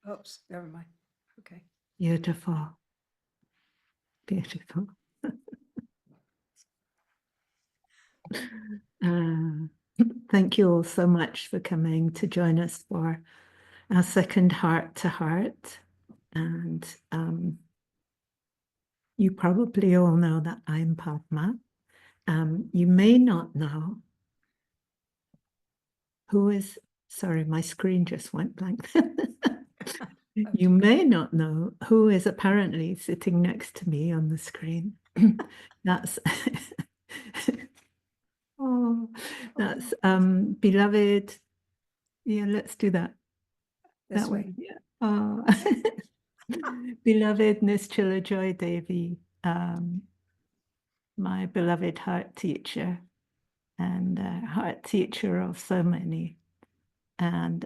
Oops, never mind. Okay. Beautiful. Beautiful. Thank you all so much for coming to join us for our second Heart to Heart. And you probably all know that I'm Padma. You may not know who is, sorry, my screen just went blank. You may not know who is apparently sitting next to me on the screen. That's oh, that's beloved. Yeah, let's do that. This That way. way. Yeah. Oh. Beloved Nischala Joy Devi, my beloved heart teacher and heart teacher of so many, and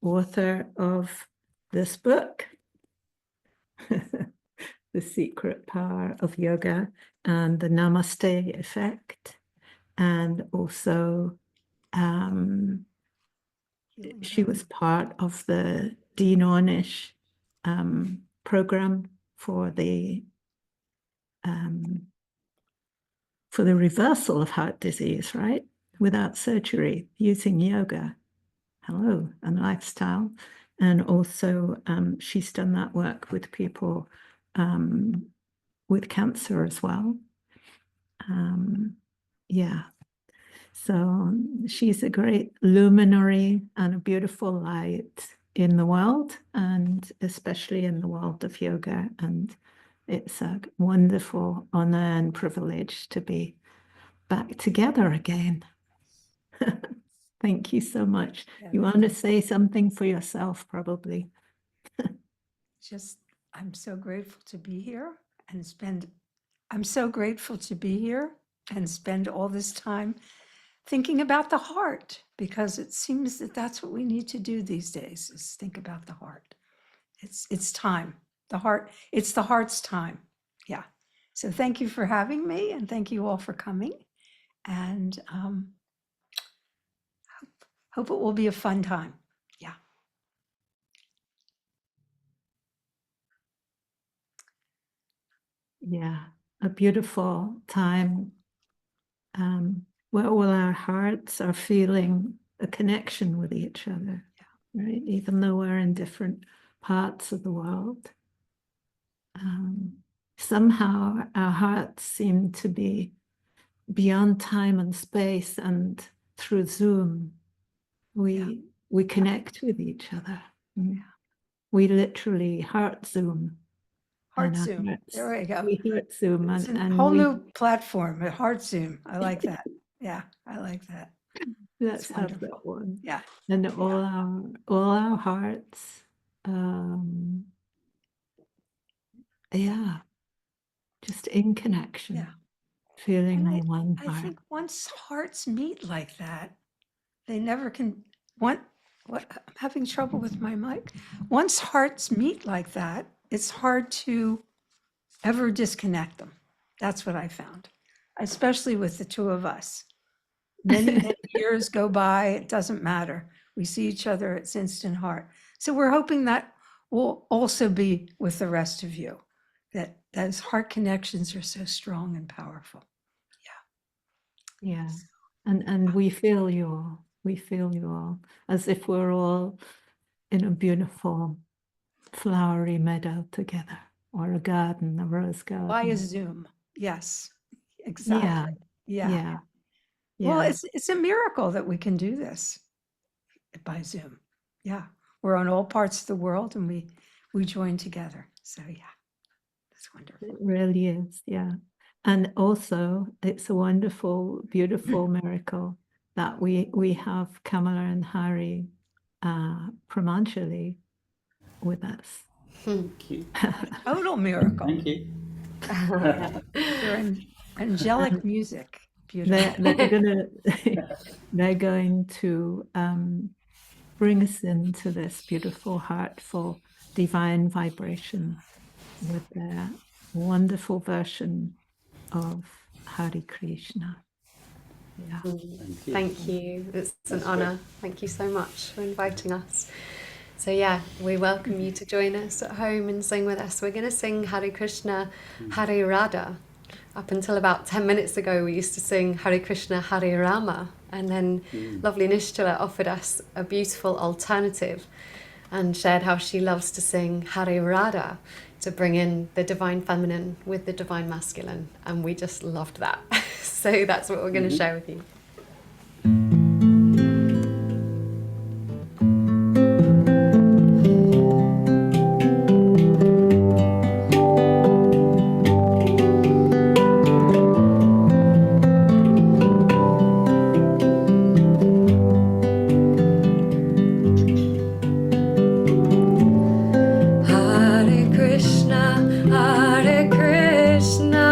author of this book, The Secret Power of Yoga and the Namaste Effect. And also, she was part of the Dean Ornish program for the reversal of heart disease, right? Without surgery, using yoga, and lifestyle. And also she's done that work with people with cancer as well. Yeah. So she's a great luminary and a beautiful light in the world, and especially in the world of yoga. And it's a wonderful honor and privilege to be back together again. Thank you so much. You want to say something for yourself, probably? Just, I'm so grateful to be here and I'm so grateful to be here and spend all this time thinking about the heart, because it seems that that's what we need to do these days, is think about the heart. It's time. The heart, it's the heart's time. Yeah. So thank you for having me, and thank you all for coming. And hope it will be a fun time. Yeah. Yeah, a beautiful time where all our hearts are feeling a connection with each other, right? Even though we're in different parts of the world. Somehow our hearts seem to be beyond time and space, and through Zoom, we connect with each other. We literally heart Zoom. Heart Zoom. There we go. We heart Zoom. It's a and whole we, new platform, a Heart Zoom. I like that. Yeah, I like that. let's have that one. Yeah. And all our hearts, yeah, just in connection. Yeah. Feeling And one I heart. think once hearts meet like that, they never can. What? I'm having trouble with my mic. Once hearts meet like that, it's hard to ever disconnect them. That's what I found, especially with the two of us. Many years go by, it doesn't matter. We see each other, it's instant heart. So we're hoping that will also be with the rest of you, that those heart connections are so strong and powerful. Yeah. And we feel you all. We feel you all, as if we're all in a beautiful flowery meadow together, or a garden, a rose garden. Via Zoom. Yes, exactly. Yeah. Well, it's a miracle that we can do this by Zoom. Yeah. We're on all parts of the world, and we join together. So yeah, that's wonderful. It really is. Yeah. And also it's a wonderful, beautiful miracle that we have Kamala and Hari Premanjali with us. Thank you. Total miracle. Thank you. They're angelic music. Beautiful. They're going to bring us into this beautiful, heartful, divine vibration with their wonderful version of Hare Krishna. Yeah. Thank you. It's an honor. Thank you so much for inviting us. So yeah, we welcome you to join us at home and sing with us. We're going to sing Hare Krishna, Hare Radha. Up until about 10 minutes ago, we used to sing Hare Krishna, Hare Rama. And then lovely Nischala offered us a beautiful alternative and shared how she loves to sing Hare Radha to bring in the divine feminine with the divine masculine. And we just loved that. So that's what we're going to share with you. Hare Krishna, Hare Krishna,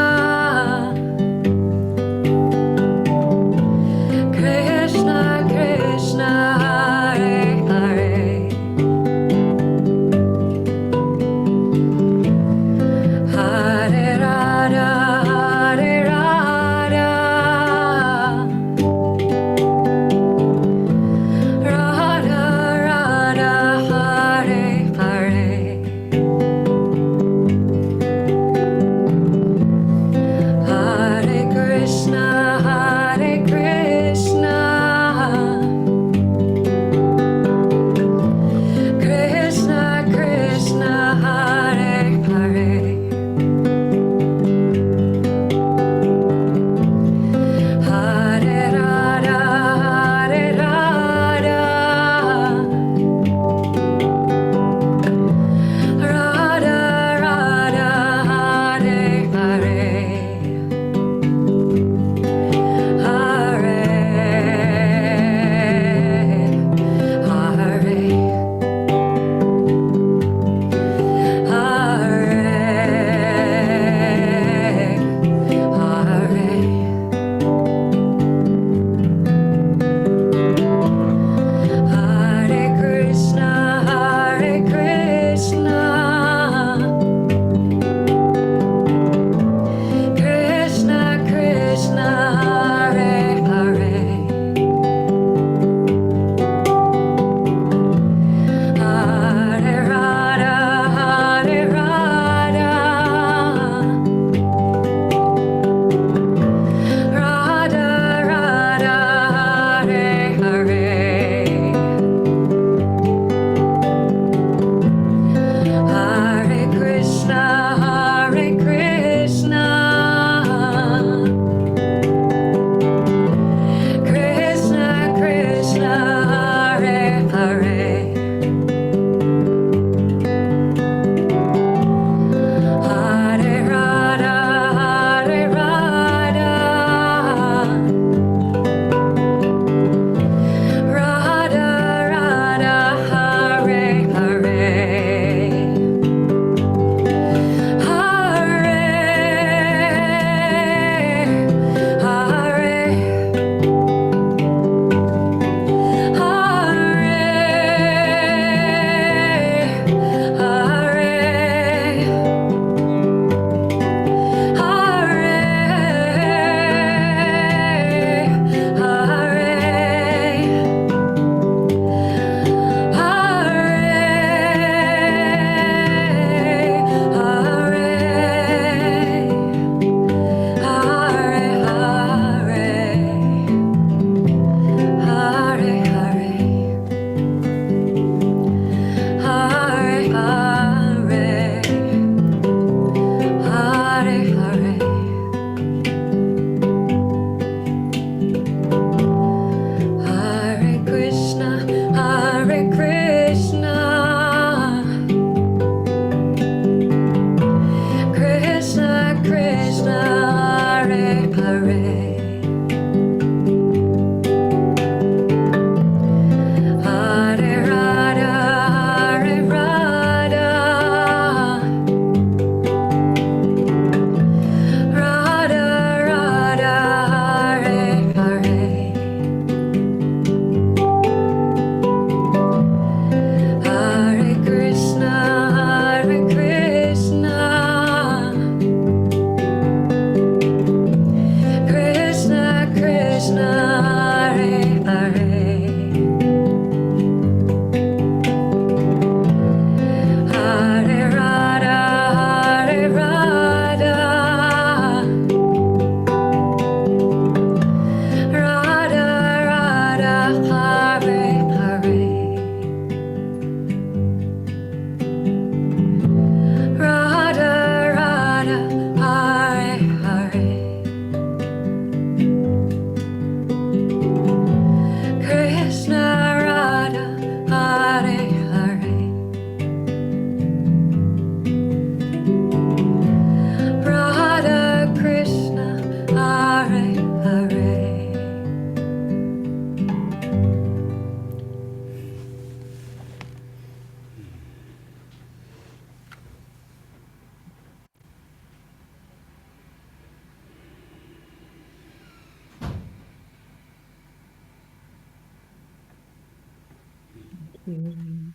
you.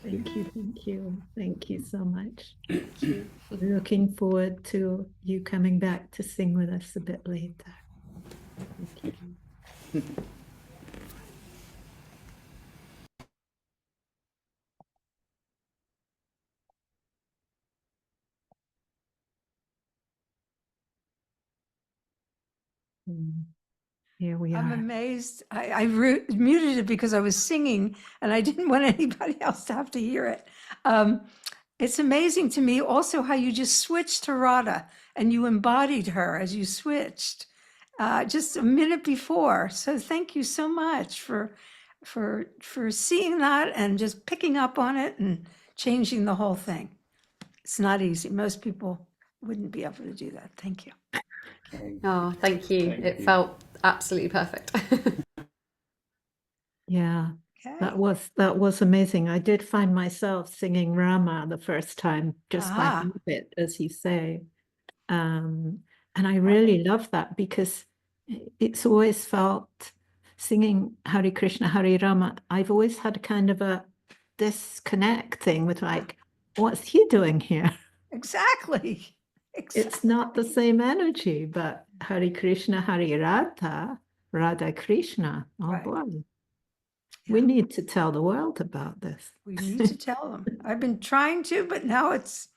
Thank you, thank you, thank you so much. Looking forward to you coming back to sing with us a bit later. Thank you. Here we I'm are. amazed. I muted it because I was singing and I didn't want anybody else to have to hear it. It's amazing to me also how you just switched to Radha and you embodied her as you switched just a minute before. So thank you so much for seeing that and just picking up on it and changing the whole thing. It's not easy. Most people wouldn't be able to do that. Thank you. Oh, thank you. Thank It you. felt absolutely perfect. Yeah, Okay. that was amazing. I did find myself singing Rama the first time, just by Ah. habit, as you say. And I really love that because it's always felt singing Hare Krishna, Hare Rama. I've always had a kind of a disconnect thing with like, what's he doing here? Exactly. It's not the same energy, but Hare Krishna, Hare Radha, Radha Krishna. Oh Right. boy. We Yeah. need to tell the world about this. We need to tell them. I've been trying to, but now it's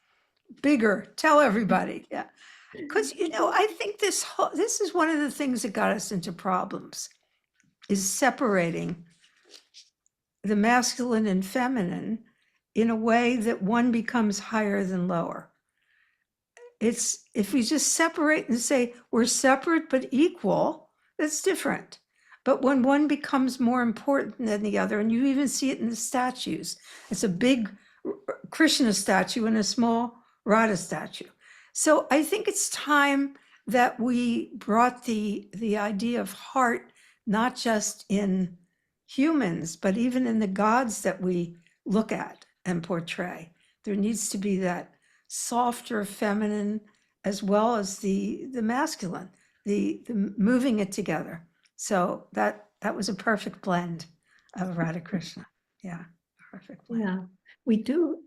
bigger. Tell everybody. Yeah. Because, I think this is one of the things that got us into problems is separating the masculine and feminine in a way that one becomes higher than lower. It's if we just separate and say we're separate but equal, that's different. But when one becomes more important than the other, and you even see it in the statues, it's a big Krishna statue and a small Radha statue. So I think it's time that we brought the idea of heart, not just in humans, but even in the gods that we look at and portray. There needs to be that softer feminine as well as the masculine, the moving it together. So that was a perfect blend of Radha Krishna. Yeah, perfect blend. Yeah, we do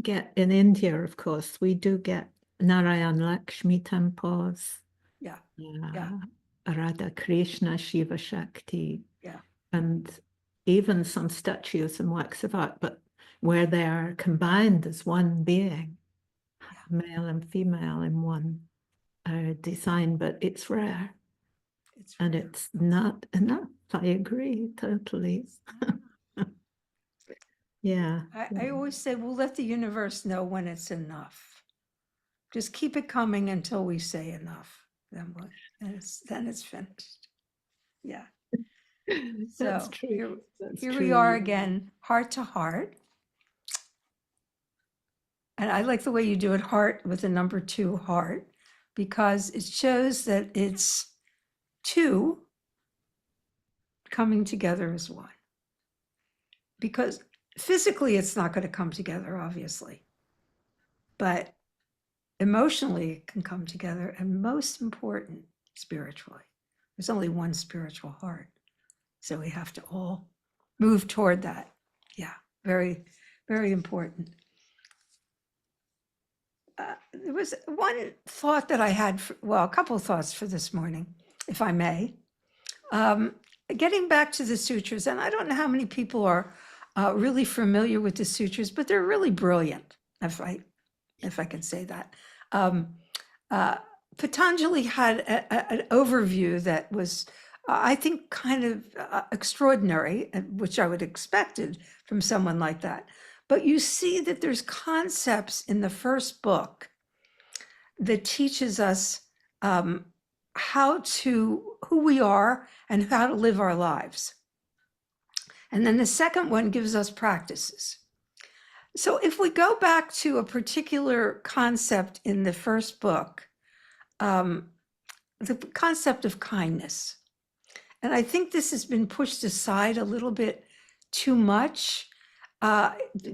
get in India, of course, we do get Narayan Lakshmi temples. Yeah, yeah. Radha Krishna, Shiva Shakti. Yeah. And even some statues and works of art, but where they are combined as one being, male and female in one design, but it's rare. And it's not enough. I agree totally. Yeah. I always say we'll let the universe know when it's enough. Just keep it coming until we say enough. Then it's finished. Yeah. That's So true. here we are again, heart to heart. And I like the way you do it, heart with the number 2, heart, because it shows that it's two coming together as one. Because physically, it's not going to come together, obviously, but emotionally, it can come together. And most important, spiritually. There's only one spiritual heart. So we have to all move toward that. Yeah, very, very important. There was one thought that I had, a couple of thoughts for this morning, if I may. Getting back to the sutras, and I don't know how many people are really familiar with the sutras, but they're really brilliant, if I can say that. Patanjali had an overview that was, I think, kind of extraordinary, which I would have expected from someone like that. But you see that there's concepts in the first book that teaches us who we are and how to live our lives. And then the second one gives us practices. So if we go back to a particular concept in the first book, the concept of kindness. And I think this has been pushed aside a little bit too much.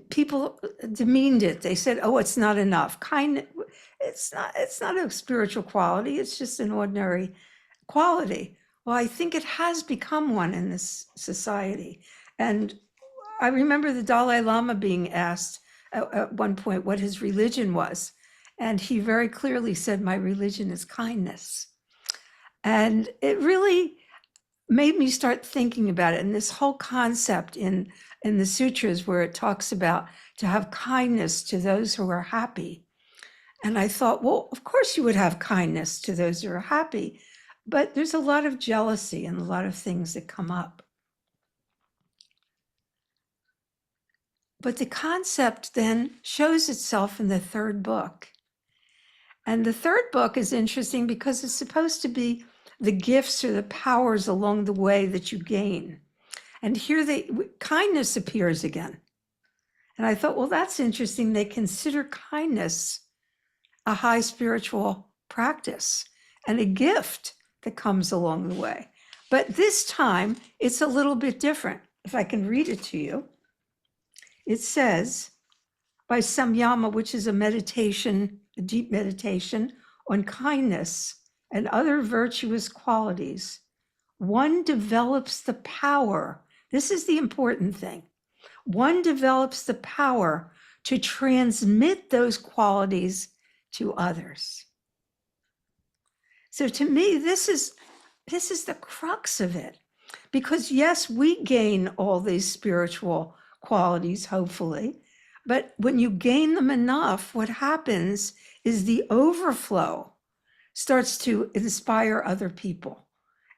People demeaned it. They said, "Oh, it's not enough." It's not a spiritual quality. It's just an ordinary quality. Well, I think it has become one in this society. And I remember the Dalai Lama being asked at one point what his religion was. And he very clearly said, my religion is kindness. And it really made me start thinking about it. And this whole concept in the sutras where it talks about to have kindness to those who are happy. And I thought, well, of course you would have kindness to those who are happy, but there's a lot of jealousy and a lot of things that come up. But the concept then shows itself in the third book. And the third book is interesting because it's supposed to be the gifts or the powers along the way that you gain. And here kindness appears again. And I thought, well, that's interesting. They consider kindness a high spiritual practice and a gift that comes along the way. But this time, it's a little bit different. If I can read it to you, it says, by samyama, which is a meditation, a deep meditation on kindness and other virtuous qualities, one develops the power. This is the important thing. One develops the power to transmit those qualities to others. So to me, this is the crux of it. Because yes, we gain all these spiritual qualities, hopefully, but when you gain them enough, what happens is the overflow starts to inspire other people,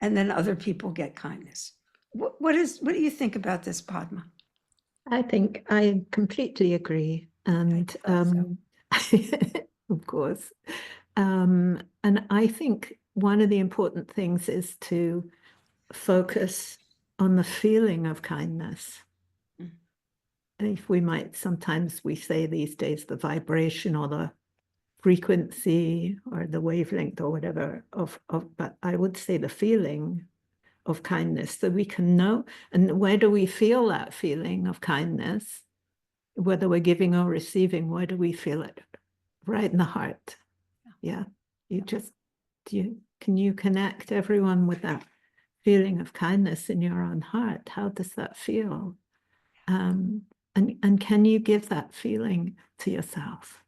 and then other people get kindness. What do you think about this, Padma? I think I completely agree. And of course. And I think one of the important things is to focus on the feeling of kindness. If we might, sometimes we say these days the vibration or the frequency or the wavelength or whatever but I would say the feeling of kindness, so we can know. And where do we feel that feeling of kindness? Whether we're giving or receiving, where do we feel it? Right in the heart. Yeah. Can you connect everyone with that feeling of kindness in your own heart? How does that feel? And can you give that feeling to yourself?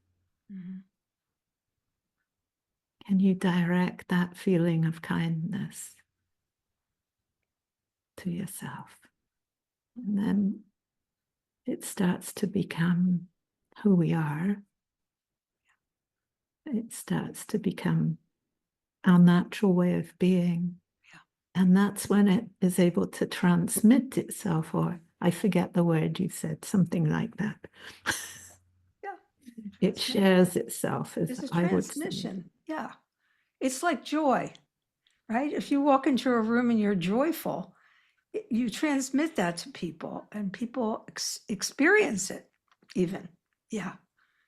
Mm-hmm. Can you direct that feeling of kindness to yourself? And then it starts to become who we are. It starts to become our natural way of being. Yeah. And that's when it is able to transmit itself, or I forget the word you said, something like that. Yeah. It shares itself, as It's a I would transmission. say. Yeah. It's like joy, right? If you walk into a room and you're joyful, you transmit that to people, and people experience it even. Yeah.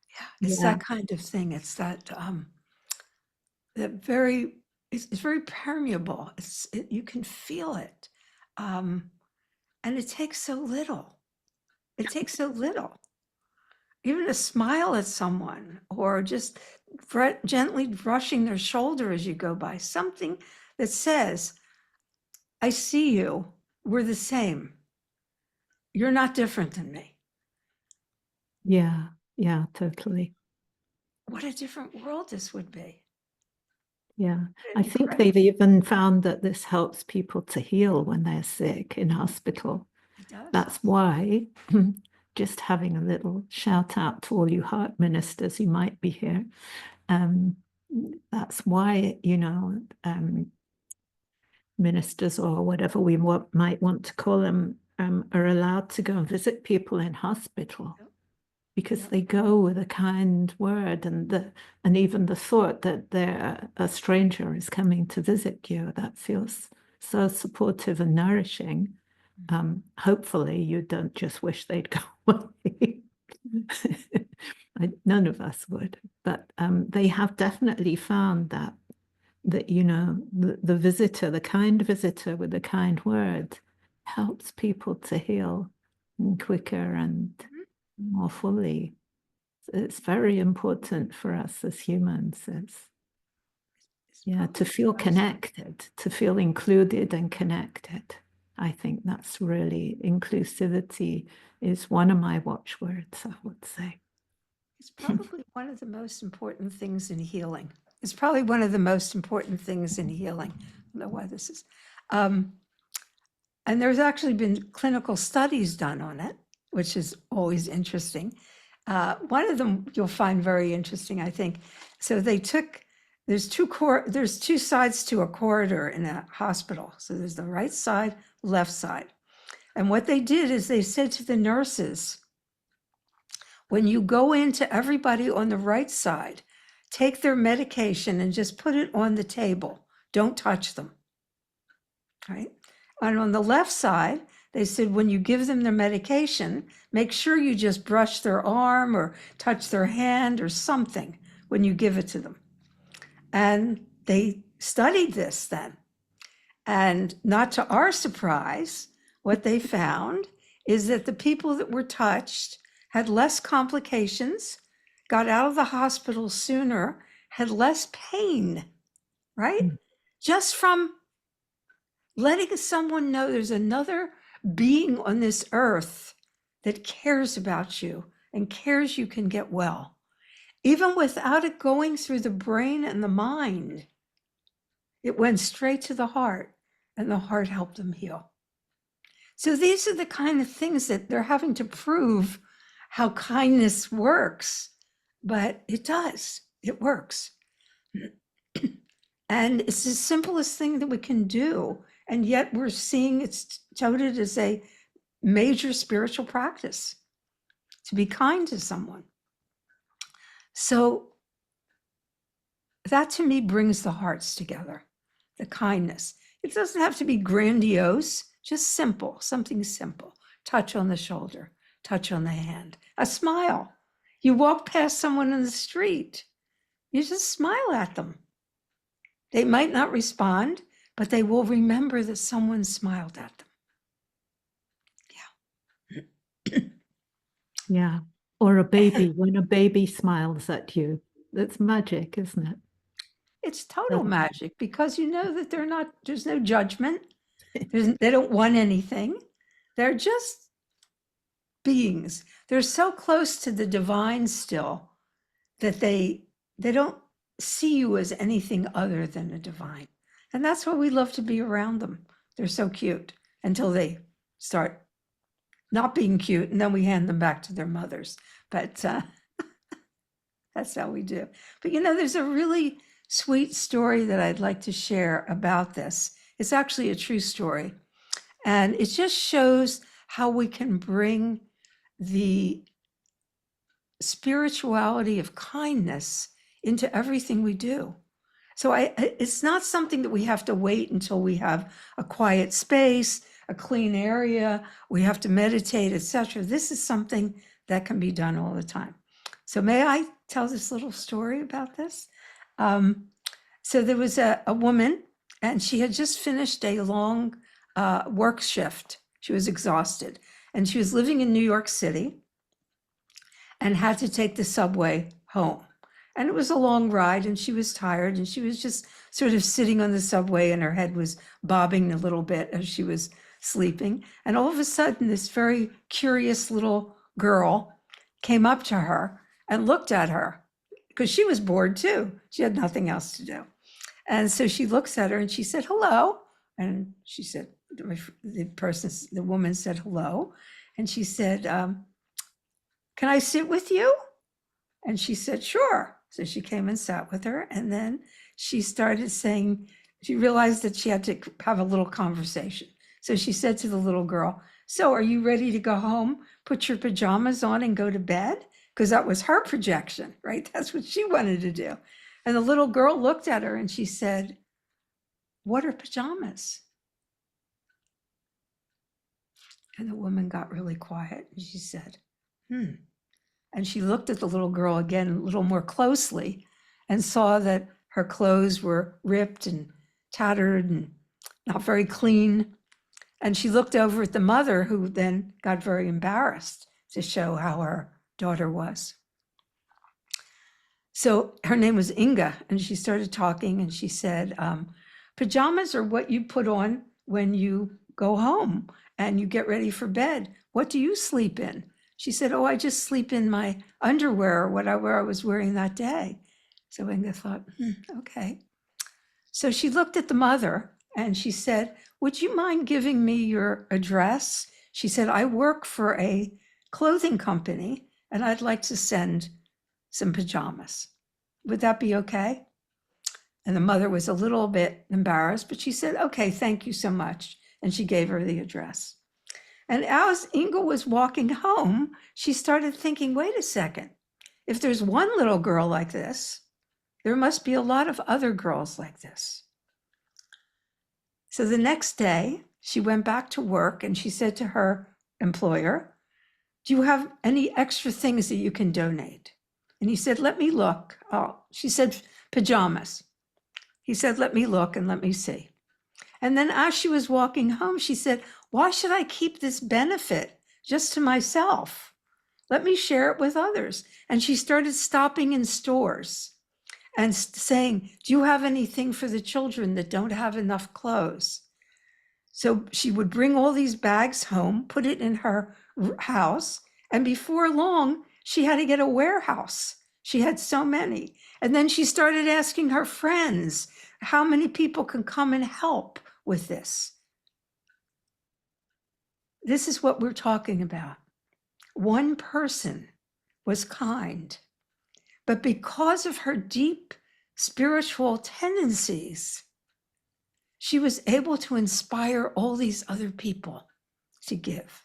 Yeah. It's that kind of thing. It's that, it's very permeable. You can feel it. And it takes so little. It takes so little. Even to smile at someone, or just gently brushing their shoulder as you go by, something that says, I see you, we're the same. You're not different than me. Yeah, totally. What a different world this would be. Yeah, I think they've even found that this helps people to heal when they're sick in hospital. It does. That's why, just having a little shout out to all you heart ministers who might be here. That's why, ministers or whatever we might want to call them are allowed to go and visit people in hospital. Yep. Because they go with a kind word, and even the thought that a stranger is coming to visit you, that feels so supportive and nourishing. Hopefully you don't just wish they'd go away. None of us would, but they have definitely found that the visitor, the kind visitor with the kind word, helps people to heal quicker and more fully. It's very important for us as humans. To feel connected, to feel included and connected. I think that's really, inclusivity is one of my watchwords, I would say. It's probably one of the most important things in healing. It's probably one of the most important things in healing. I don't know why this is. And there's actually been clinical studies done on it, which is always interesting. One of them you'll find very interesting, I think. So they took, there's two sides to a corridor in a hospital. So there's the right side, left side. And what they did is they said to the nurses, when you go into everybody on the right side, take their medication and just put it on the table. Don't touch them, right? And on the left side, they said, when you give them their medication, make sure you just brush their arm or touch their hand or something when you give it to them. And they studied this then. And not to our surprise, what they found is that the people that were touched had less complications, got out of the hospital sooner, had less pain, right? Just from letting someone know there's another being on this earth that cares about you and cares you can get well, even without it going through the brain and the mind. It went straight to the heart, and the heart helped them heal. So these are the kind of things that they're having to prove how kindness works, but it does, it works. And it's the simplest thing that we can do. And yet we're seeing it's touted as a major spiritual practice to be kind to someone. So that to me brings the hearts together, the kindness. It doesn't have to be grandiose, just simple, something simple. Touch on the shoulder, touch on the hand, a smile. You walk past someone in the street, you just smile at them. They might not respond, but they will remember that someone smiled at them. Yeah. Yeah. Or a baby, when a baby smiles at you, that's magic, isn't it? It's total magic because you know that there's no judgment. They don't want anything. They're just beings. They're so close to the divine still that they don't see you as anything other than a divine. And that's why we love to be around them. They're so cute until they start not being cute, and then we hand them back to their mothers. But that's how we do. But there's a really sweet story that I'd like to share about this. It's actually a true story. And it just shows how we can bring the spirituality of kindness into everything we do. So it's not something that we have to wait until we have a quiet space, a clean area, we have to meditate, etc. This is something that can be done all the time. So may I tell this little story about this? So there was a woman, and she had just finished a long work shift. She was exhausted, and she was living in New York City and had to take the subway home. And it was a long ride, and she was tired, and she was just sort of sitting on the subway, and her head was bobbing a little bit as she was sleeping. And all of a sudden, this very curious little girl came up to her and looked at her because she was bored too. She had nothing else to do. And so she looks at her and she said, hello. And she said, the woman said, hello. And she said, can I sit with you? And she said, sure. So she came and sat with her. And then she started saying, she realized that she had to have a little conversation. So she said to the little girl, so are you ready to go home, put your pajamas on and go to bed? Because that was her projection, right? That's what she wanted to do. And the little girl looked at her and she said, what are pajamas? And the woman got really quiet and she said, And she looked at the little girl again a little more closely and saw that her clothes were ripped and tattered and not very clean. And she looked over at the mother, who then got very embarrassed to show how her daughter was. So her name was Inga, and she started talking and she said, pajamas are what you put on when you go home and you get ready for bed. What do you sleep in? She said, oh, I just sleep in my underwear or whatever I was wearing that day. So Inga thought, okay. So she looked at the mother and she said, would you mind giving me your address? She said, I work for a clothing company and I'd like to send some pajamas. Would that be okay? And the mother was a little bit embarrassed, but she said, okay, thank you so much. And she gave her the address. And as Inga was walking home, she started thinking, wait a second, if there's one little girl like this, there must be a lot of other girls like this. So the next day, she went back to work and she said to her employer, do you have any extra things that you can donate? And he said, let me look. Oh, she said, pajamas. He said, let me look and let me see. And then as she was walking home, she said, why should I keep this benefit just to myself? Let me share it with others. And she started stopping in stores and saying, do you have anything for the children that don't have enough clothes? So she would bring all these bags home, put it in her house, and before long, she had to get a warehouse. She had so many. And then she started asking her friends, how many people can come and help with this? This is what we're talking about. One person was kind, but because of her deep spiritual tendencies, she was able to inspire all these other people to give.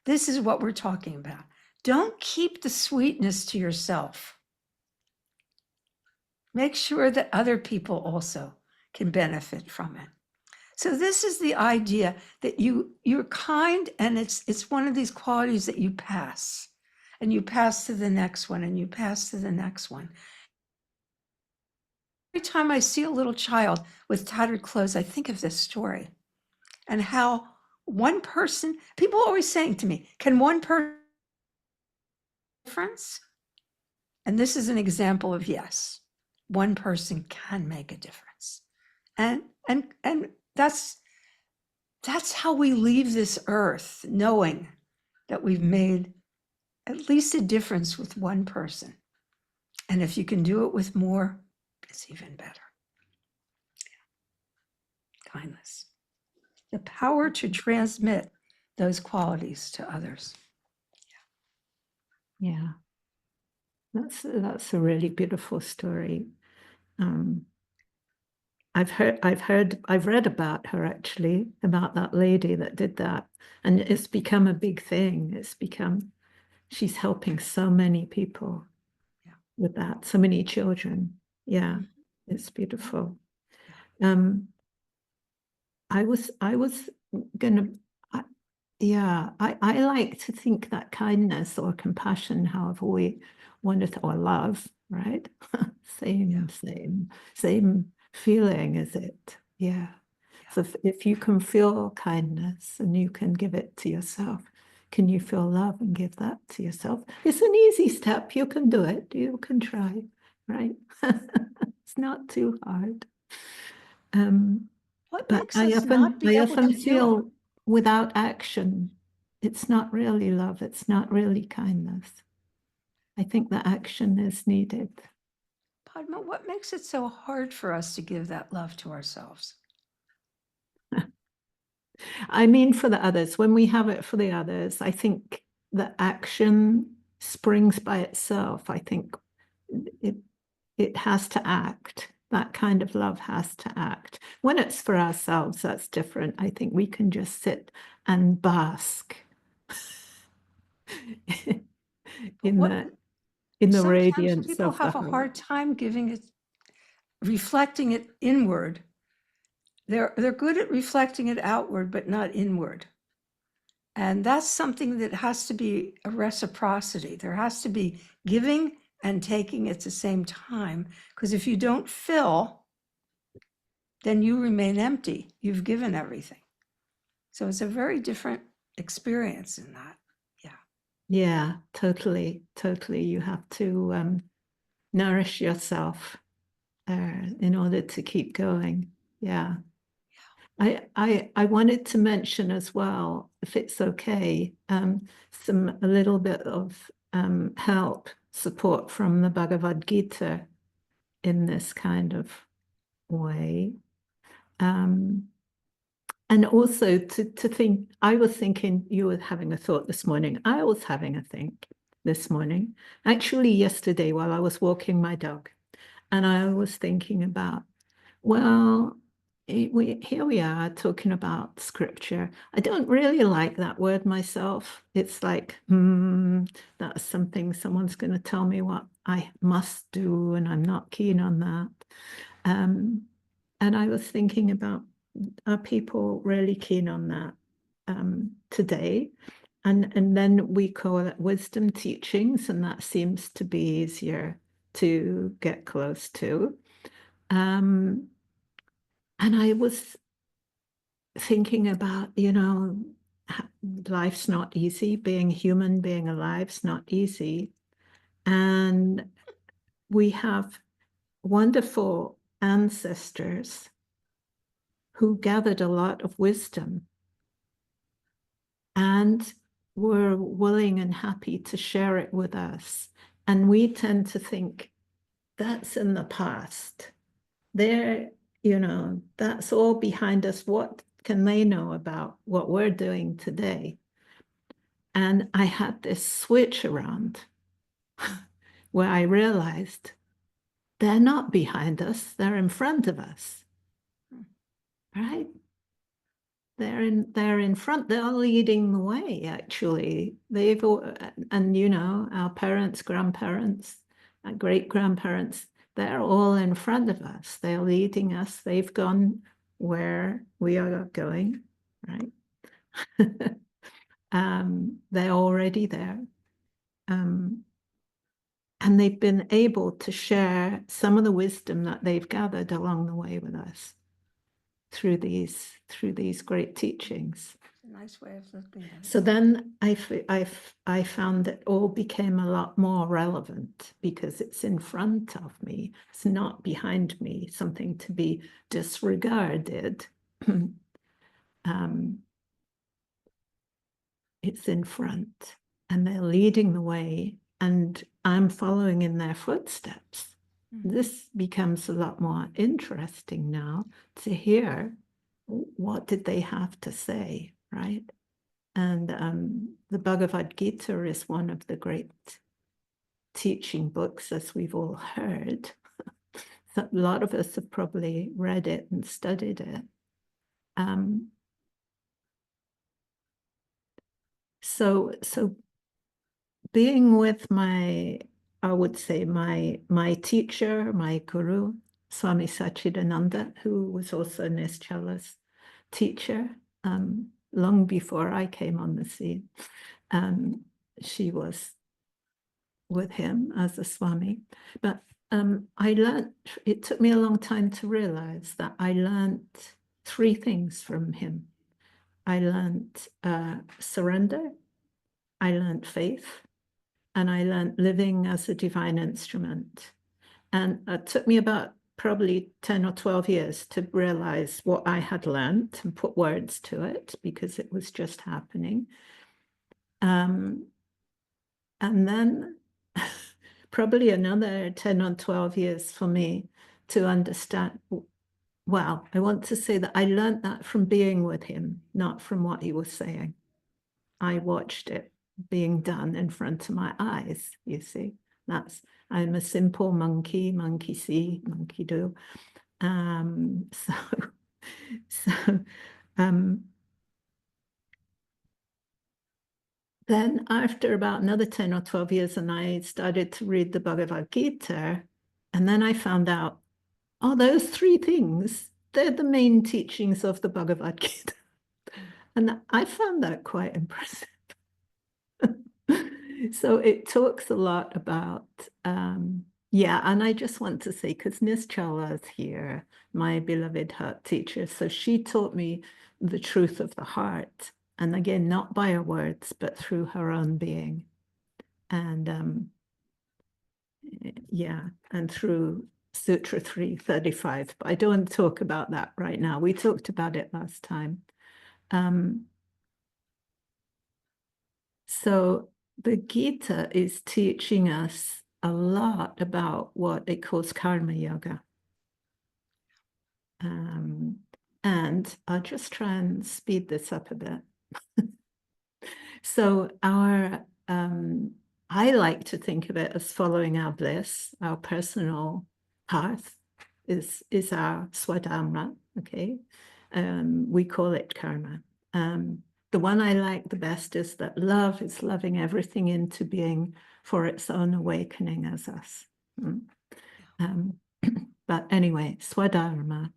This is what we're talking about. Don't keep the sweetness to yourself. Make sure that other people also can benefit from it. So this is the idea that you're kind, and it's one of these qualities that you pass, and you pass to the next one, and you pass to the next one. Every time I see a little child with tattered clothes, I think of this story and how one person, people are always saying to me, can one person make a difference? And this is an example of yes, one person can make a difference. And that's how we leave this earth, knowing that we've made at least a difference with one person. And if you can do it with more, it's even better. Kindness. The power to transmit those qualities to others. Yeah. That's a really beautiful story. I've read about her, actually, about that lady that did that. And it's become a big thing. She's helping so many people with that, so many children. Yeah, it's beautiful. I was gonna, I like to think that kindness or compassion, however we want it, or love, right? Same feeling, is it? Yeah. So if you can feel kindness and you can give it to yourself, can you feel love and give that to yourself? It's an easy step. You can do it. You can try, right? It's not too hard. What But makes us not be I able often to do it? feel without action, it's not really love. It's not really kindness. I think the action is needed. Padma, what makes it so hard for us to give that love to ourselves? I mean, for the others, when we have it for the others, I think the action springs by itself. I think it has to act. That kind of love has to act. When it's for ourselves, that's different. I think we can just sit and bask in the Sometimes radiance people of the have a heart. hard time giving it, reflecting it inward. They're good at reflecting it outward, but not inward. And that's something that has to be a reciprocity. There has to be giving and taking at the same time, because if you don't fill, then you remain empty. You've given everything. So it's a very different experience in that. Yeah, totally. You have to nourish yourself in order to keep going. Yeah. I wanted to mention as well, if it's okay, a little bit of help, support from the Bhagavad Gita in this kind of way. And also to think, I was thinking, you were having a thought this morning. I was having a think this morning, actually yesterday while I was walking my dog. And I was thinking about, well, here we are talking about scripture. I don't really like that word myself. It's like, that's something someone's going to tell me what I must do, and I'm not keen on that. And I was thinking about, are people really keen on that today? And then we call it wisdom teachings, and that seems to be easier to get close to. And I was thinking about, life's not easy. Being human, being alive's not easy. And we have wonderful ancestors who gathered a lot of wisdom and were willing and happy to share it with us. And we tend to think that's in the past. That's all behind us. What can they know about what we're doing today? And I had this switch around where I realized they're not behind us, they're in front of us, right? They're in front, they're leading the way, actually. Our parents, grandparents, great-grandparents, they're all in front of us. They're leading us. They've gone where we are going, right? They're already there. And they've been able to share some of the wisdom that they've gathered along the way with us through these great teachings. A nice way of looking at it. So then I found that all became a lot more relevant because it's in front of me. It's not behind me, something to be disregarded. It's in front, and they're leading the way, and I'm following in their footsteps. This becomes a lot more interesting now to hear what did they have to say, right? And the Bhagavad Gita is one of the great teaching books, as we've all heard. So a lot of us have probably read it and studied it. So being with I would say my teacher, my guru, Swami Satchidananda, who was also Nischala's teacher, long before I came on the scene. She was with him as a Swami. But I learned, it took me a long time to realize that I learned 3 things from him. I learned surrender, I learned faith, and I learned living as a divine instrument. And it took me about probably 10 or 12 years to realize what I had learned and put words to it, because it was just happening. And then probably another 10 or 12 years for me to understand. Well, I want to say that I learned that from being with him, not from what he was saying. I watched it being done in front of my eyes, you see. I'm a simple monkey see, monkey do. Then after about another 10 or 12 years, and I started to read the Bhagavad Gita, and then I found out, those 3 things, they're the main teachings of the Bhagavad Gita. And I found that quite impressive. So it talks a lot about, and I just want to say, because Nischala is here, my beloved heart teacher, so she taught me the truth of the heart. And again, not by her words, but through her own being. And and through Sutra 335, but I don't want to talk about that right now. We talked about it last time. So the Gita is teaching us a lot about what it calls karma yoga. And I'll just try and speed this up a bit. So I like to think of it as following our bliss, our personal path is our swadharma, okay? We call it karma. The one I like the best is that love is loving everything into being for its own awakening as us. But anyway, swadharma,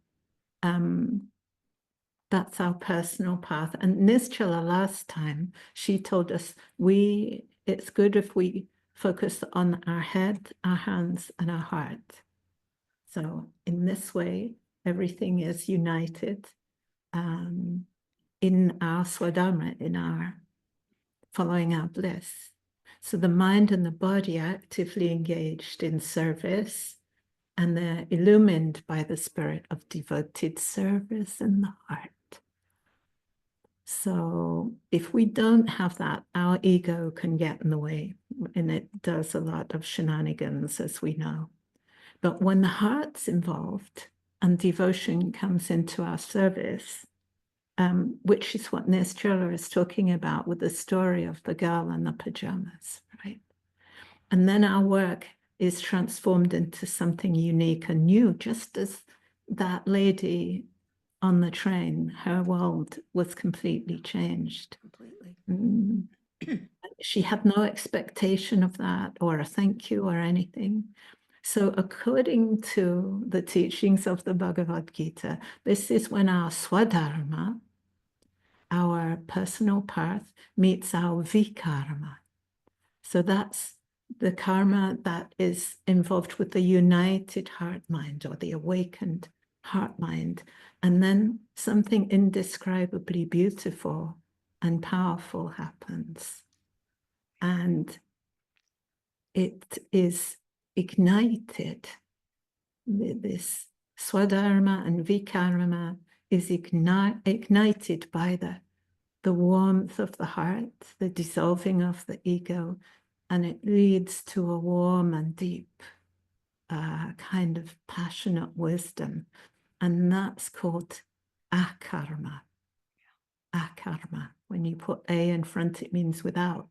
that's our personal path. And Nischala last time, she told us it's good if we focus on our head, our hands, and our heart. So in this way, everything is united in our swadharma, in our following our bliss. So the mind and the body are actively engaged in service, and they're illumined by the spirit of devoted service in the heart. So if we don't have that, our ego can get in the way, and it does a lot of shenanigans, as we know. But when the heart's involved and devotion comes into our service, which is what Nischala is talking about with the story of the girl in the pajamas, right? And then our work is transformed into something unique and new, just as that lady on the train, her world was completely changed. Completely. She had no expectation of that or a thank you or anything. So according to the teachings of the Bhagavad Gita, this is when our swadharma, our personal path, meets our vikarma. So that's the karma that is involved with the united heart mind or the awakened heart mind. And then something indescribably beautiful and powerful happens. And it is ignited. This swadharma and vikarma is ignited by the warmth of the heart, the dissolving of the ego, and it leads to a warm and deep kind of passionate wisdom. And that's called akarma. Akarma. When you put a in front, it means without.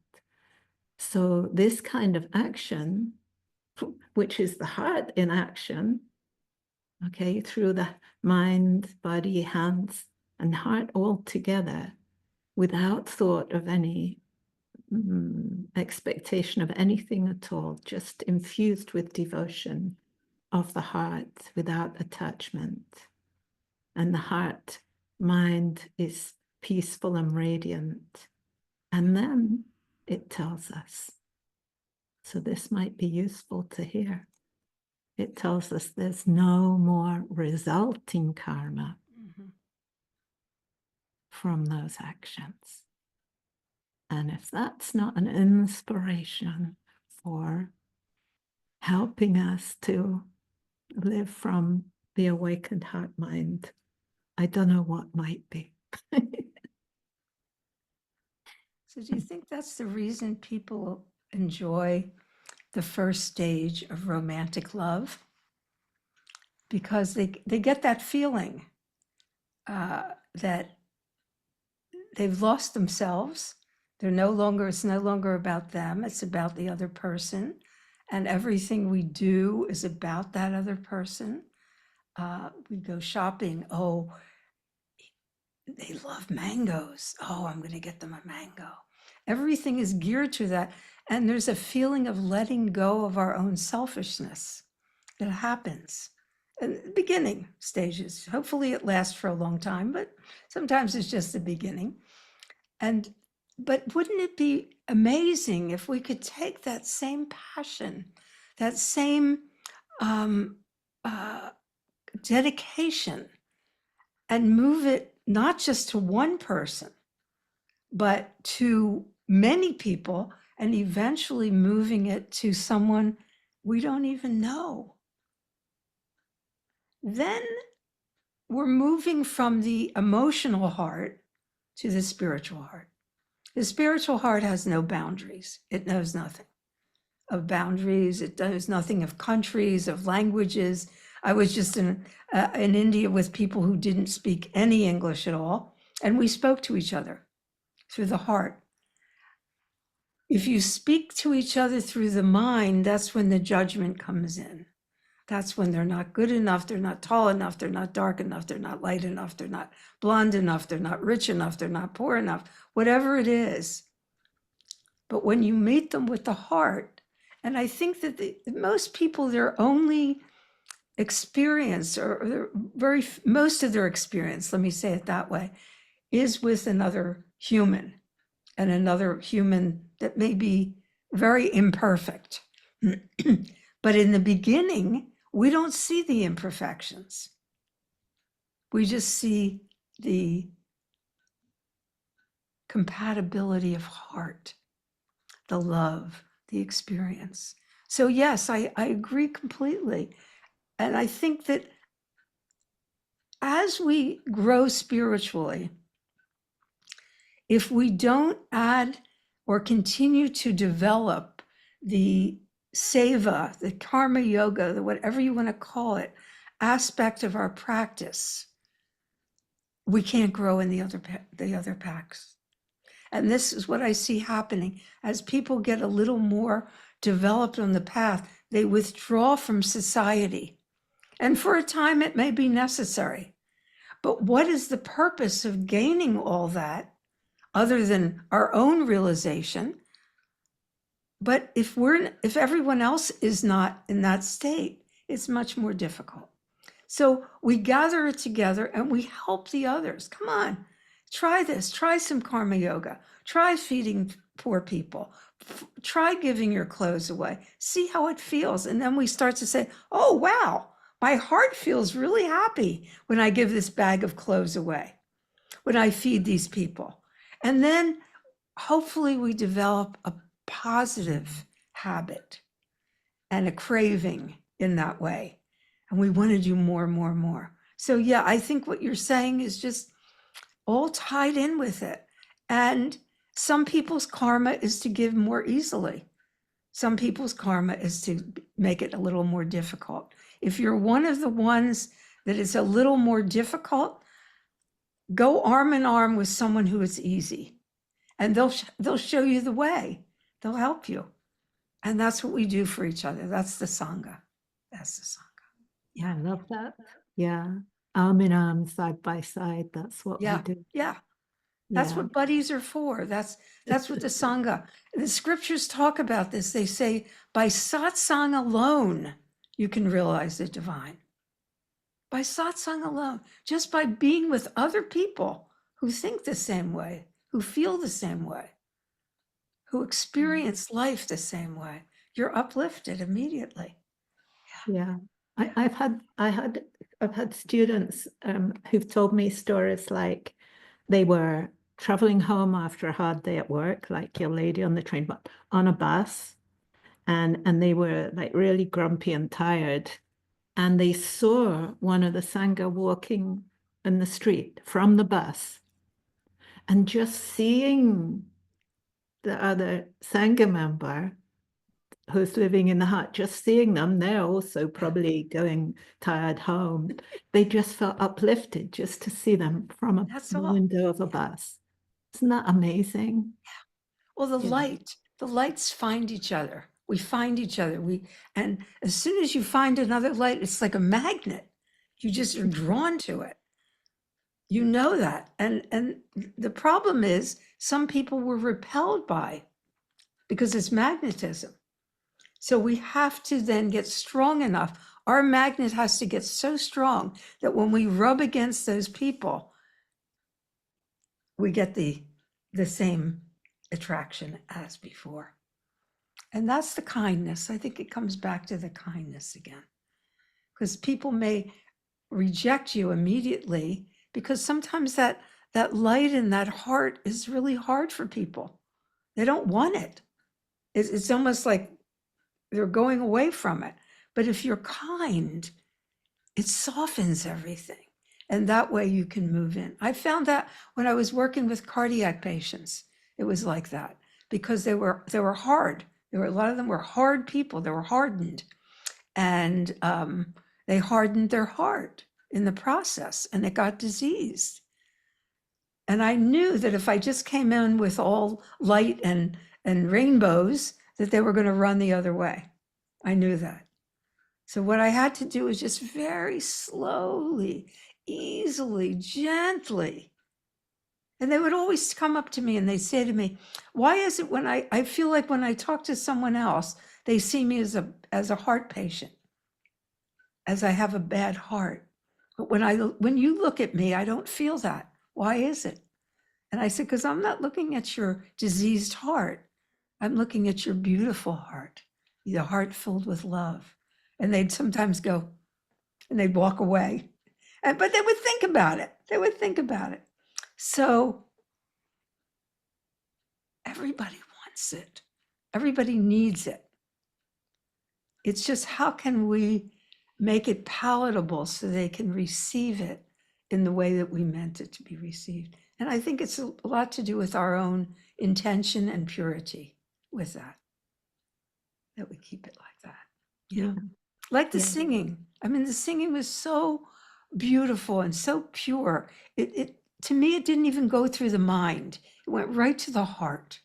So this kind of action, which is the heart in action, okay, through the mind, body, hands, and heart all together, without thought of any expectation of anything at all, just infused with devotion of the heart without attachment. And the heart mind is peaceful and radiant. And then it tells us, so this might be useful to hear. It tells us there's no more resulting karma from those actions. And if that's not an inspiration for helping us to live from the awakened heart mind, I don't know what might be. So do you think that's the reason people enjoy the first stage of romantic love? Because they get that feeling that they've lost themselves. It's no longer about them. It's about the other person. And everything we do is about that other person. We go shopping. Oh, they love mangoes. Oh, I'm going to get them a mango. Everything is geared to that. And there's a feeling of letting go of our own selfishness that happens in the beginning stages. Hopefully it lasts for a long time, but sometimes it's just the beginning. But wouldn't it be amazing if we could take that same passion, that same dedication, and move it not just to one person, but to many people, and eventually moving it to someone we don't even know? then we're moving from the emotional heart to the spiritual heart. The spiritual heart has no boundaries. It knows nothing of boundaries. It knows nothing of countries, of languages. I was just in India with people who didn't speak any English at all, and we spoke to each other through the heart. If you speak to each other through the mind, that's when the judgment comes in. That's when they're not good enough, they're not tall enough, they're not dark enough, they're not light enough, they're not blonde enough, they're not rich enough, they're not poor enough, whatever it is. But when you meet them with the heart, and I think that most people, their only experience, or most of their experience, let me say it that way, is with another human, and another human that may be very imperfect. But in the beginning, we don't see the imperfections. We just see the compatibility of heart, the love, the experience. So yes, I agree completely. And I think that as we grow spiritually, if we don't add or continue to develop the seva, the karma yoga, the whatever you want to call it, aspect of our practice, we can't grow in the other packs. And this is what I see happening. As people get a little more developed on the path, they withdraw from society. And for a time, it may be necessary. But what is the purpose of gaining all that other than our own realization? But if everyone else is not in that state, it's much more difficult. So we gather it together and we help the others. Come on, try this, try some karma yoga, try feeding poor people, try giving your clothes away, see how it feels. And then we start to say, oh, wow, my heart feels really happy when I give this bag of clothes away, when I feed these people. And then hopefully we develop a positive habit and a craving in that way. And we want to do more and more and more. So yeah, I think what you're saying is just all tied in with it. And some people's karma is to give more easily. Some people's karma is to make it a little more difficult. If you're one of the ones that is a little more difficult, go arm in arm with someone who is easy. And they'll show you the way. They'll help you. And that's what we do for each other. That's the Sangha. That's the Sangha. Yeah, I love that. Yeah. Arm in arm, side by side. That's what we do. Yeah. That's Yeah. what buddies are for. That's what the Sangha. The scriptures talk about this. They say by satsang alone, you can realize the divine. By satsang alone, just by being with other people who think the same way, who feel the same way, who experience life the same way, you're uplifted immediately. Yeah. I've had students who've told me stories like they were traveling home after a hard day at work, like your lady on the train, but on a bus, and they were like really grumpy and tired, and they saw one of the Sangha walking in the street from the bus, and just seeing the other Sangha member who's living in the hut, just seeing them, they're also probably going tired home. They just felt uplifted just to see them from a window of a bus. Isn't that amazing? Well, the lights find each other. We find each other. And as soon as you find another light, it's like a magnet. You just are drawn to it. You know that. And the problem is some people were repelled by, because it's magnetism. So we have to then get strong enough. Our magnet has to get so strong that when we rub against those people, we get the same attraction as before. And that's the kindness. I think it comes back to the kindness again. Because people may reject you immediately because sometimes that light in that heart is really hard for people. They don't want it. It's almost like they're going away from it. But if you're kind, it softens everything. And that way you can move in. I found that when I was working with cardiac patients, it was like that because they were hard. A lot of them were hard people. They were hardened, and they hardened their heart in the process, and it got diseased. And I knew that if I just came in with all light and rainbows, that they were going to run the other way. I knew that. So what I had to do was just very slowly, easily, gently. And they would always come up to me and they'd say to me, why is it when I feel like when I talk to someone else, they see me as a heart patient, as I have a bad heart. But when you look at me, I don't feel that. Why is it? And I said, because I'm not looking at your diseased heart. I'm looking at your beautiful heart, the heart filled with love. And they'd sometimes go and they'd walk away. But they would think about it. They would think about it. So everybody wants it. Everybody needs it. It's just how can we make it palatable so they can receive it in the way that we meant it to be received. And I think it's a lot to do with our own intention and purity with that we keep it like that. Yeah. Like the Yeah. singing. I mean, the singing was so beautiful and so pure. It to me, it didn't even go through the mind. It went right to the heart.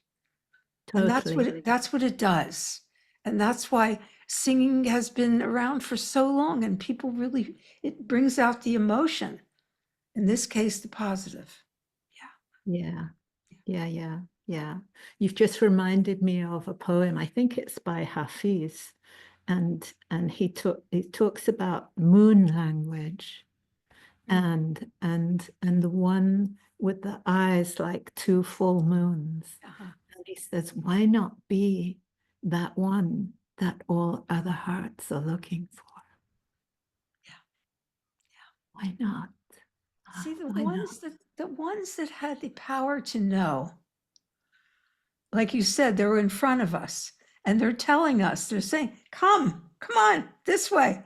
And Totally. that's what it does. And that's why singing has been around for so long, and people really, it brings out the emotion. In this case, the positive. Yeah. You've just reminded me of a poem. I think it's by Hafiz, and he talks about moon language, and the one with the eyes like two full moons. And he says, why not be that one that all other hearts are looking for? Why not? See, the Why not? ones that had the power to know, like you said, they were in front of us and they're telling us, they're saying, come on, this way.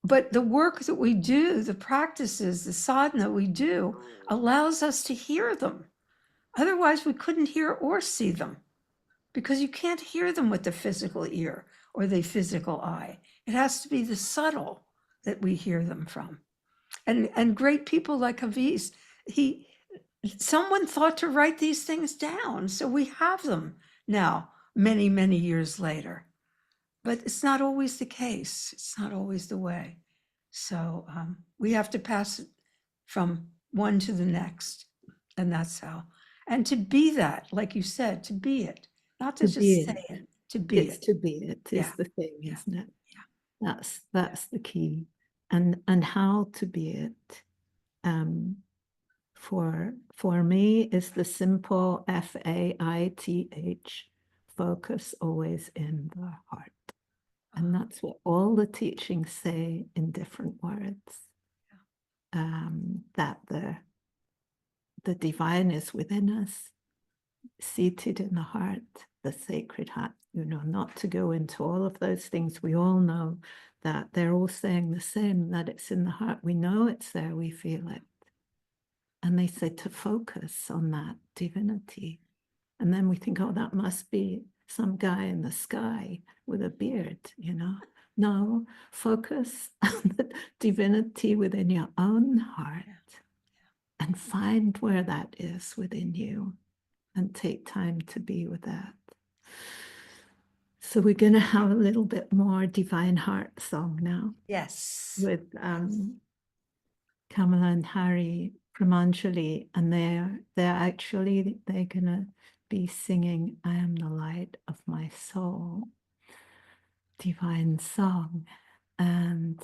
But the work that we do, the practices, the sadhana we do allows us to hear them. Otherwise, we couldn't hear or see them because you can't hear them with the physical ear or the physical eye. It has to be the subtle that we hear them from. And great people like Hafiz, someone thought to write these things down. So we have them now, many, many years later. But it's not always the case. It's not always the way. So we have to pass it from one to the next. And that's how. And to be that, like you said, to be it, not to just say it, to be It's it. to be it is Yeah. the thing, isn't it? Yeah. That's the key. And how to be it. For me is the simple FAITH, focus always in the heart. And that's what all the teachings say in different words. That the divine is within us, seated in the heart, the sacred heart, not to go into all of those things. We all know that they're all saying the same, that it's in the heart. We know it's there, we feel it. And they say to focus on that divinity. And then we think, oh, that must be some guy in the sky with a beard, No, focus on the divinity within your own heart and find where that is within you and take time to be with that. So we're going to have a little bit more Divine Heart song now. Yes. With Kamala and Hari Premanjali, and they're gonna be singing I Am the Light of My Soul, divine song. And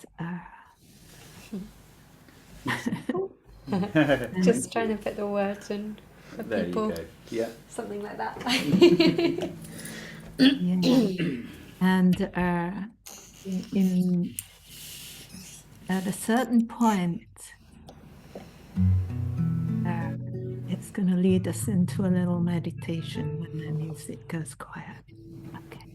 Just trying to put the words in for There people. you go. Yeah. Something like that. yeah. And at a certain point, it's going to lead us into a little meditation when the music goes quiet. Okay.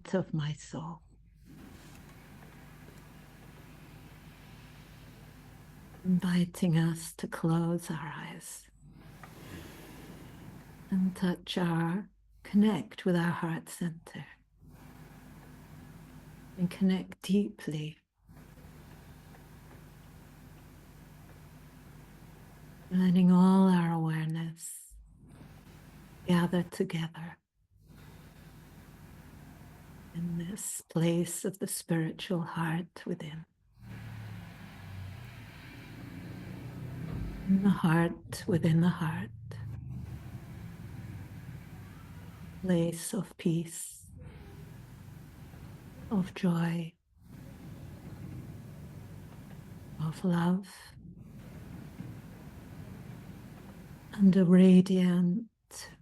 light of my soul. Inviting us to close our eyes and connect with our heart center and connect deeply, letting all our awareness gather together in this place of the spiritual heart within. In the heart within the heart, place of peace, of joy, of love, and a radiant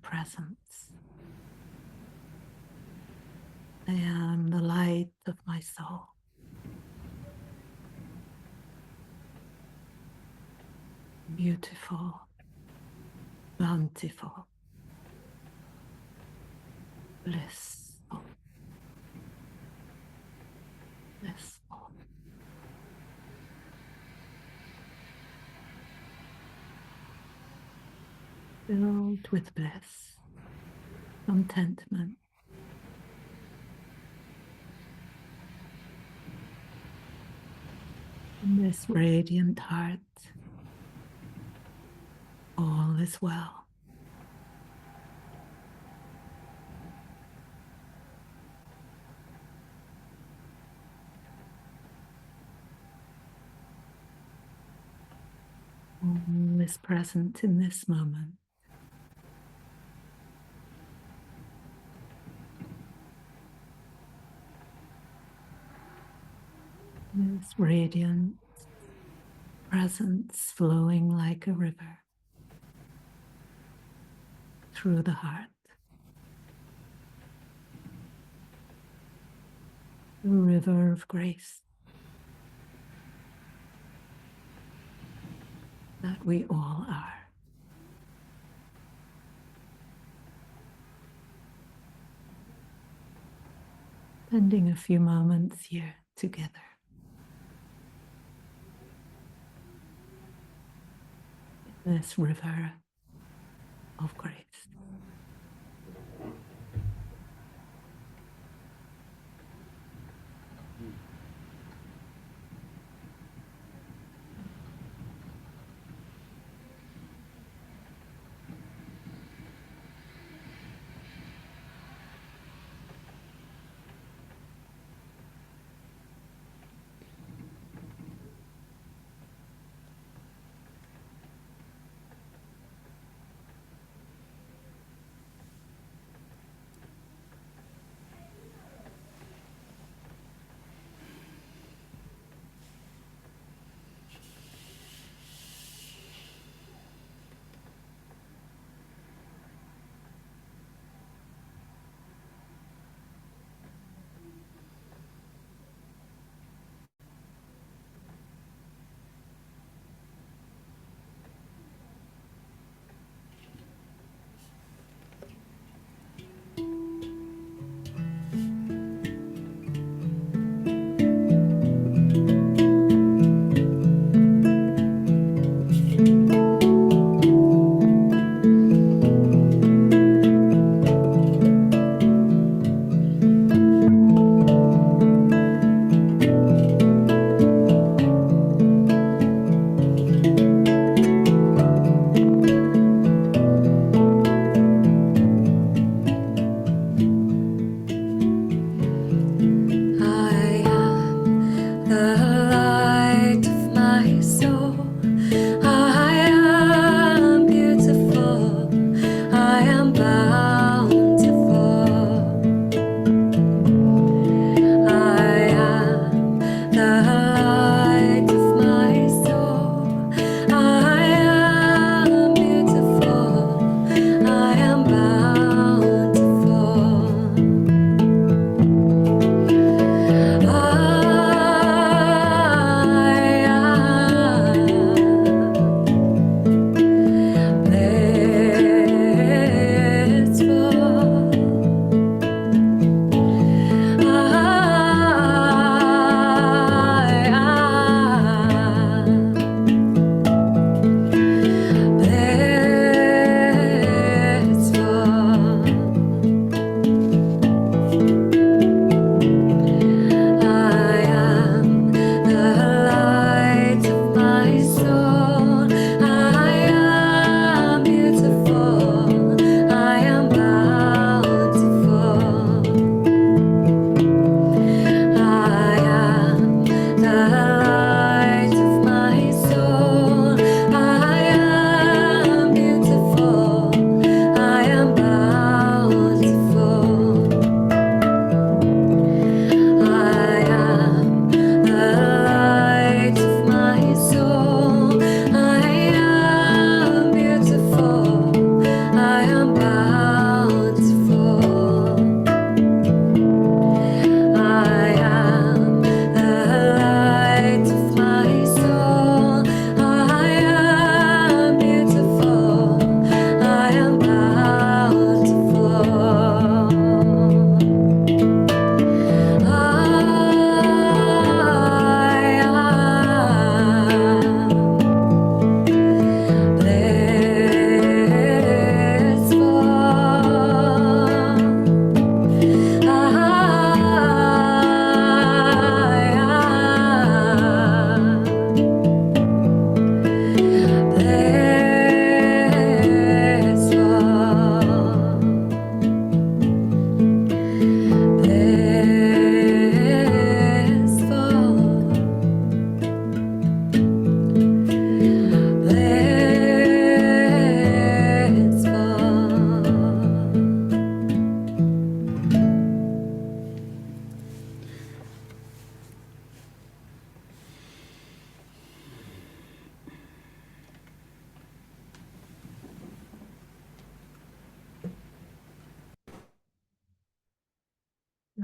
presence. I am the light of my soul. Beautiful, bountiful, blissful, blissful. Filled with bliss, contentment, in this radiant heart, all is well. All is present in this moment. This radiant presence flowing like a river through the heart. The river of grace that we all are. Spending a few moments here together. In this river of grace.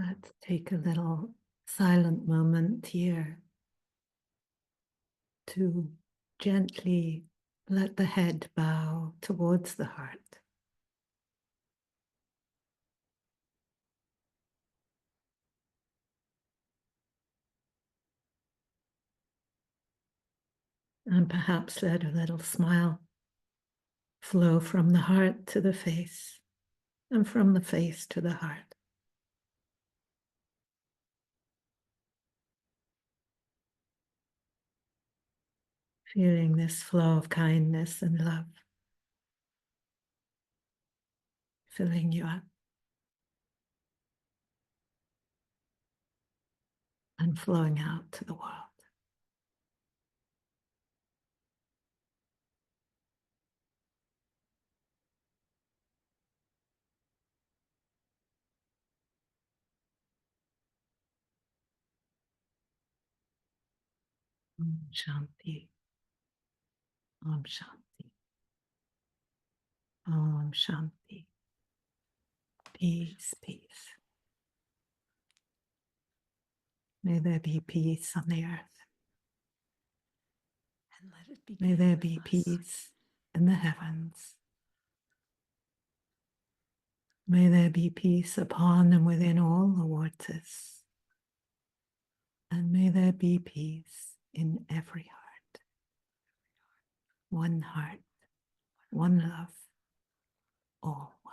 Let's take a little silent moment here to gently let the head bow towards the heart. And perhaps let a little smile flow from the heart to the face and from the face to the heart. Feeling this flow of kindness and love filling you up and flowing out to the world. Om Shanti. Om Shanti. Om Shanti. Peace, peace. May there be peace on the earth. And let it be. May there be peace in the heavens. May there be peace upon and within all the waters. And may there be peace in every heart. One heart, one love, all one.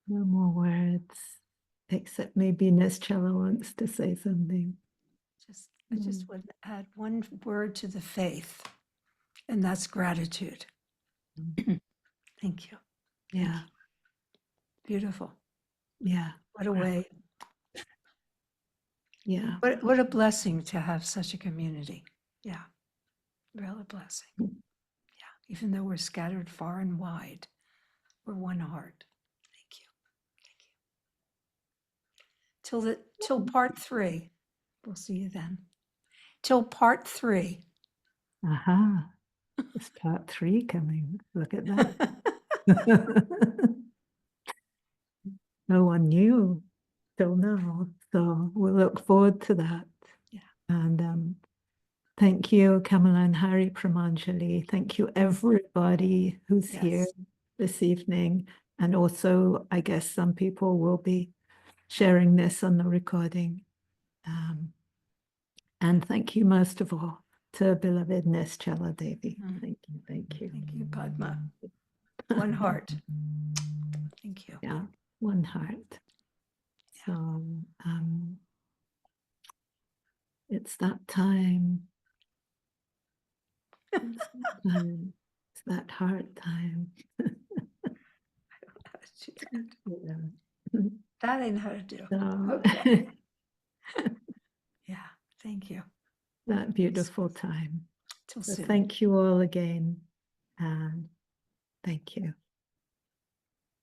No more words, except maybe Nischala wants to say something. I just would add one word to the faith, and that's gratitude. Thank you. Yeah, Beautiful. yeah, What a way. yeah. What a blessing to have such a community. Yeah. Real blessing. Yeah. Even though we're scattered far and wide, we're one heart. Thank you. Till part 3. We'll see you then. Till part 3. Aha. It's part 3 coming. Look at that. No one knew till now. So we look forward to that. Yeah. And thank you, Kamala and Hari Premanjali. Thank you, everybody who's here this evening. And also, I guess some people will be sharing this on the recording. And thank you most of all to beloved Nischala Devi. Thank you, thank you. Thank you, Padma. One heart. Thank you. Yeah, one heart. So it's that time. It's that time. It's that heart time. Yeah. That I know how to do. So, Okay. Yeah. Thank you. that beautiful time. Till So soon. thank you all again. And thank you.